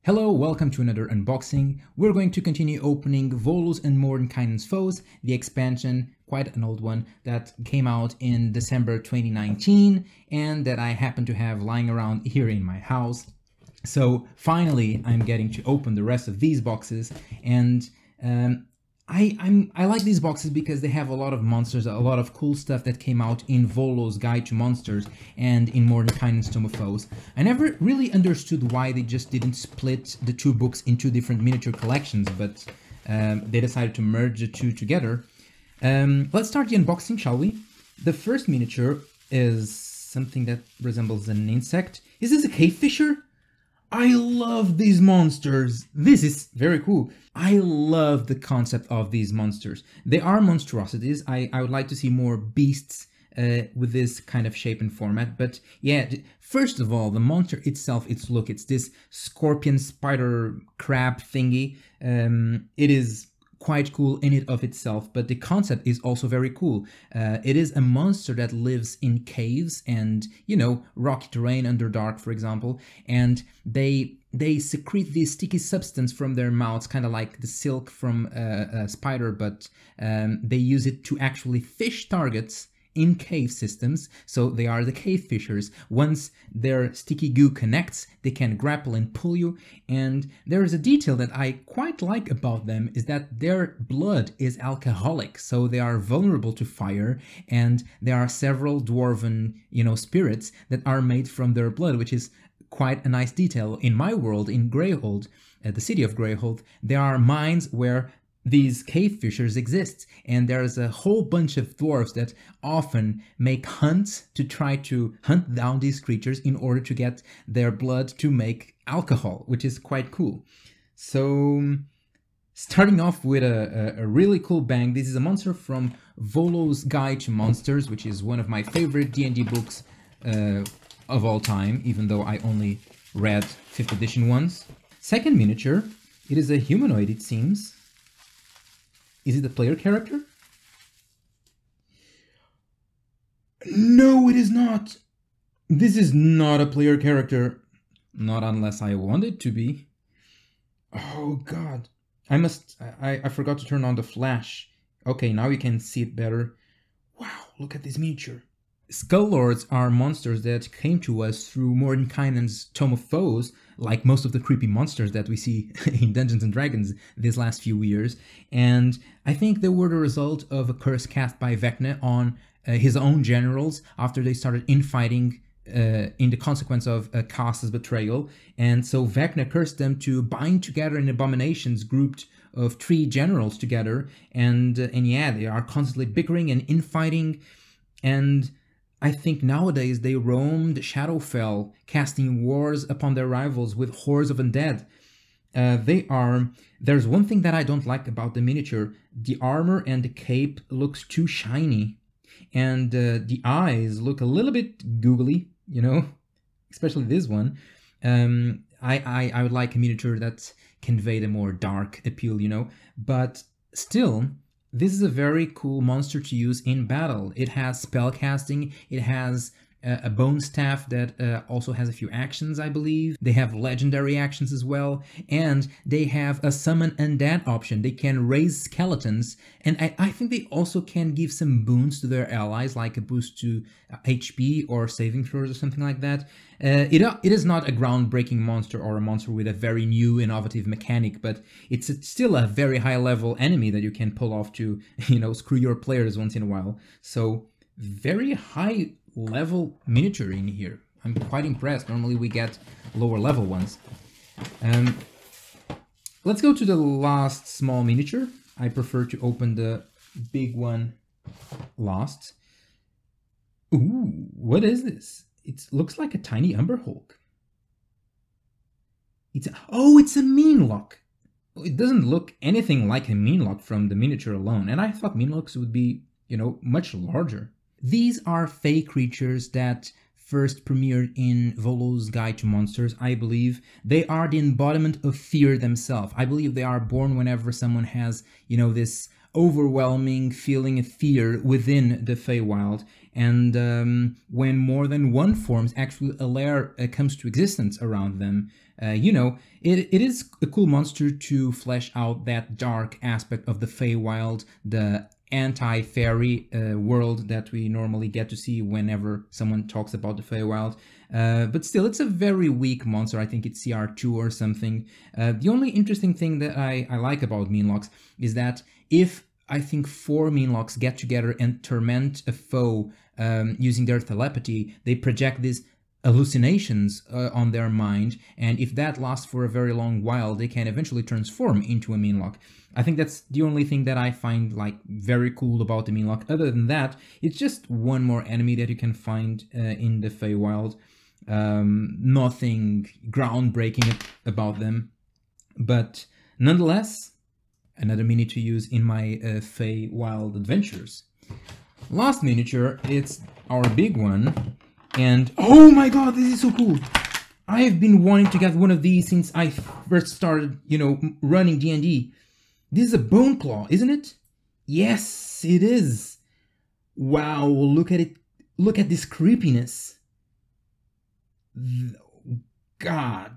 Hello, welcome to another unboxing. We're going to continue opening Volo's and Mordenkainen's Foes, the expansion, quite an old one, that came out in December 2019 and that I happen to have lying around here in my house. So finally I'm getting to open the rest of these boxes, and I like these boxes because they have a lot of monsters, a lot of cool stuff that came out in Volo's Guide to Monsters and in Mordenkainen's Tome of Foes. I never really understood why they just didn't split the two books into different miniature collections, but they decided to merge the two together. Let's start the unboxing, shall we? The first miniature is something that resembles an insect. Is this a cave fisher? I love these monsters. This is very cool. I love the concept of these monsters. They are monstrosities. I would like to see more beasts with this kind of shape and format. But yeah, first of all, the monster itself, its look, it's this scorpion spider crab thingy. It is quite cool in it of itself, but the concept is also very cool. It is a monster that lives in caves and, you know, rocky terrain, Underdark, for example, and they secrete this sticky substance from their mouths, kind of like the silk from a spider, but they use it to actually fish targets in cave systems, so they are the cave fishers. Once their sticky goo connects, they can grapple and pull you, and there is a detail that I quite like about them, is that their blood is alcoholic, so they are vulnerable to fire, and there are several dwarven, you know, spirits that are made from their blood, which is quite a nice detail. In my world, in Greyhold, the city of Greyhold, there are mines where these cave fishers exist, and there's a whole bunch of dwarves that often make hunts to try to hunt down these creatures in order to get their blood to make alcohol, which is quite cool. So starting off with a really cool bang, this is a monster from Volo's Guide to Monsters, which is one of my favorite D&D books of all time, even though I only read 5th edition ones. Second miniature, it is a humanoid, it seems. Is it a player character? No, it is not. This is not a player character. Not unless I want it to be. Oh god. I forgot to turn on the flash. Okay, now you can see it better. Wow, look at this miniature. Skulllords are monsters that came to us through Mordenkainen's Tome of Foes, like most of the creepy monsters that we see in Dungeons and Dragons these last few years, and I think they were the result of a curse cast by Vecna on his own generals after they started infighting in the consequence of Cass's betrayal, and so Vecna cursed them to bind together in abominations grouped of 3 generals together, and yeah, they are constantly bickering and infighting, and I think nowadays they roamed Shadowfell, casting wars upon their rivals with hordes of undead. There's one thing that I don't like about the miniature. The armor and the cape looks too shiny, and the eyes look a little bit googly, you know, especially this one. I would like a miniature that conveyed a more dark appeal, you know, but still, this is a very cool monster to use in battle. It has spellcasting, it has a bone staff that also has a few actions, I believe. They have legendary actions as well, and they have a summon undead option. They can raise skeletons, and I think they also can give some boons to their allies, like a boost to HP or saving throws or something like that. It is not a groundbreaking monster or a monster with a very new innovative mechanic, but it's still a very high level enemy that you can pull off to, you know, screw your players once in a while. So very high level miniature in here. I'm quite impressed. Normally we get lower level ones. Let's go to the last small miniature. I prefer to open the big one last. Ooh, what is this? It looks like a tiny Umber Hulk. It's a Meanlock. It doesn't look anything like a Meanlock from the miniature alone, and I thought Meanlocks would be, you know, much larger. These are fey creatures that first premiered in Volo's Guide to Monsters, I believe. They are the embodiment of fear themselves. I believe they are born whenever someone has, you know, this overwhelming feeling of fear within the Feywild, and when more than one forms actually a lair comes to existence around them. You know, it is a cool monster to flesh out that dark aspect of the Feywild, the anti-fairy world that we normally get to see whenever someone talks about the Feywild. But still, it's a very weak monster. I think it's CR2 or something. The only interesting thing that I like about Meanlocks is that if I think 4 Meanlocks get together and torment a foe using their telepathy, they project these hallucinations on their mind, and if that lasts for a very long while, they can eventually transform into a Meanlock. I think that's the only thing that I find like very cool about the Meanlock. Other than that, it's just one more enemy that you can find in the Feywild. Nothing groundbreaking about them, but nonetheless, another mini to use in my Feywild adventures. Last miniature, it's our big one, and oh my god, this is so cool! I have been wanting to get one of these since I first started, you know, running D&D. This is a bone claw, isn't it? Yes, it is. Wow, look at it. Look at this creepiness. God,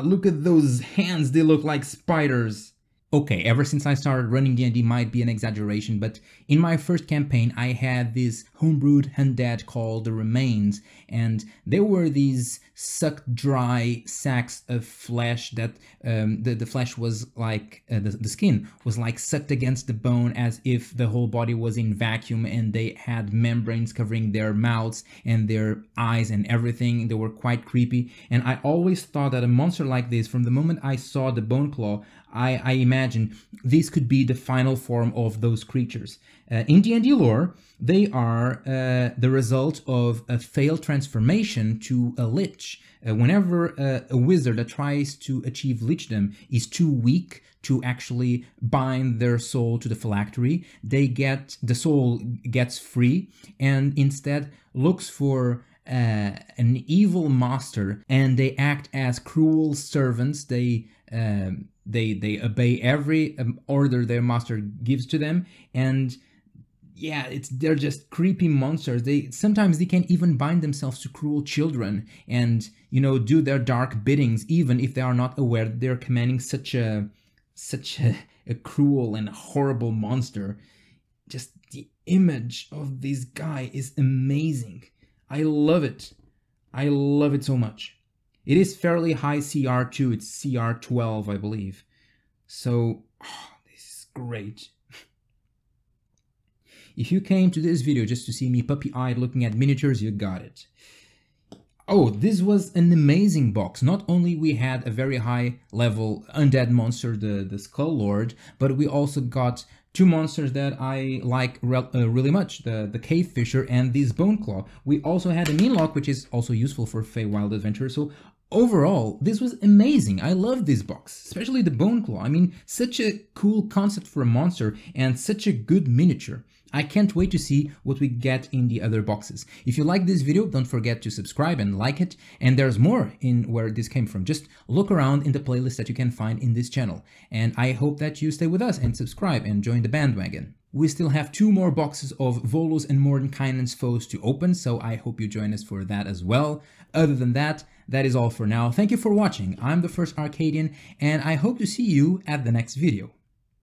look at those hands. They look like spiders. Okay, ever since I started running D&D might be an exaggeration, but in my first campaign I had this homebrewed undead called the Remains, and they were these sucked dry sacks of flesh that the flesh was like, the skin was like sucked against the bone as if the whole body was in vacuum, and they had membranes covering their mouths and their eyes and everything. They were quite creepy, and I always thought that a monster like this, from the moment I saw the bone claw, I imagine this could be the final form of those creatures. In D&D lore, they are the result of a failed transformation to a lich. Whenever a wizard that tries to achieve lichdom is too weak to actually bind their soul to the phylactery, the soul gets free and instead looks for an evil master, and they act as cruel servants. They obey every order their master gives to them, and yeah, they're just creepy monsters. Sometimes they can even bind themselves to cruel children and, you know, do their dark biddings, even if they are not aware that they're commanding such a cruel and horrible monster. Just the image of this guy is amazing. I love it. I love it so much. It is fairly high CR2, it's CR12, I believe. So, this is great. If you came to this video just to see me puppy-eyed looking at miniatures, you got it. Oh, this was an amazing box. Not only we had a very high level undead monster, the Skulllord, but we also got 2 monsters that I like really much, the Cave Fisher and this Bone Claw. We also had a Meanlock, which is also useful for Feywild adventures. So overall, this was amazing. I love this box, especially the Bone Claw. I mean, such a cool concept for a monster and such a good miniature. I can't wait to see what we get in the other boxes. If you like this video, don't forget to subscribe and like it. And there's more in where this came from. Just look around in the playlist that you can find in this channel. And I hope that you stay with us and subscribe and join the bandwagon. We still have 2 more boxes of Volo's and Mordenkainen's foes to open, so I hope you join us for that as well. Other than that, that is all for now. Thank you for watching. I'm the First Arcadian, and I hope to see you at the next video.